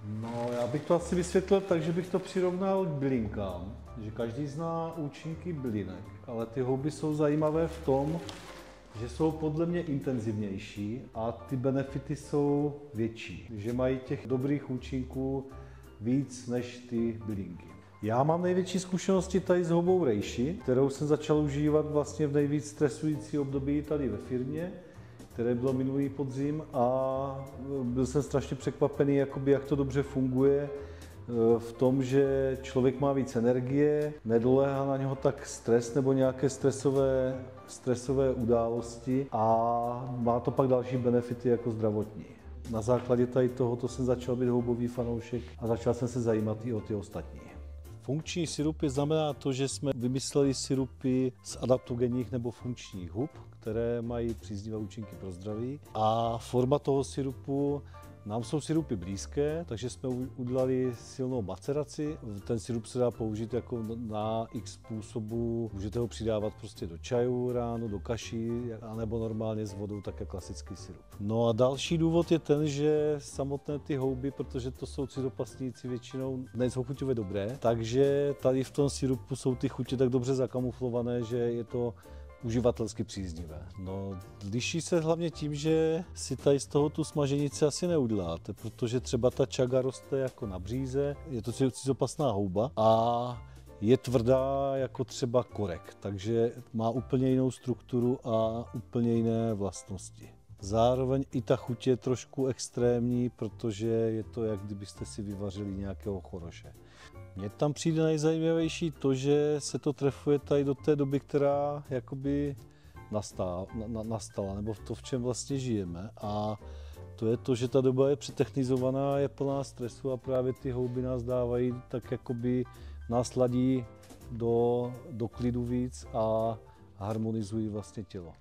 No, já bych to asi vysvětlil tak, že bych to přirovnal k bylinkám, že každý zná účinky bylinek, ale ty houby jsou zajímavé v tom, že jsou podle mě intenzivnější a ty benefity jsou větší, že mají těch dobrých účinků víc než ty bylinky. Já mám největší zkušenosti tady s houbou reishi, kterou jsem začal užívat vlastně v nejvíc stresující období tady ve firmě, které bylo minulý podzim, a byl jsem strašně překvapený, jak to dobře funguje v tom, že člověk má víc energie, nedoléhá na něho tak stres nebo nějaké stresové události a má to pak další benefity jako zdravotní. Na základě tady tohoto jsem začal být houbový fanoušek a začal jsem se zajímat i o ty ostatní. Funkční sirupy znamená to, že jsme vymysleli sirupy z adaptogenních nebo funkčních hub, které mají příznivé účinky pro zdraví. A forma toho sirupu, nám jsou sirupy blízké, takže jsme udělali silnou maceraci. Ten sirup se dá použít jako na x způsobů. Můžete ho přidávat prostě do čaju ráno, do kaší, anebo normálně s vodou, tak jako klasický sirup. No a další důvod je ten, že samotné ty houby, protože to jsou cytoplasníci, většinou nejsou chuťově dobré, takže tady v tom sirupu jsou ty chutě tak dobře zakamuflované, že je to uživatelsky příznivé. No, liší se hlavně tím, že si tady z toho tu smaženici asi neuděláte, protože třeba ta čaga roste jako na bříze, je to cytoplasná houba a je tvrdá jako třeba korek, takže má úplně jinou strukturu a úplně jiné vlastnosti. Zároveň i ta chuť je trošku extrémní, protože je to, jak kdybyste si vyvařili nějakého choroše. Mně tam přijde nejzajímavější to, že se to trefuje tady do té doby, která jakoby nastala, nebo to, v čem vlastně žijeme. A to je to, že ta doba je přetechnizovaná, je plná stresu a právě ty houby nás dávají, tak jakoby nás ladí do klidu víc a harmonizují vlastně tělo.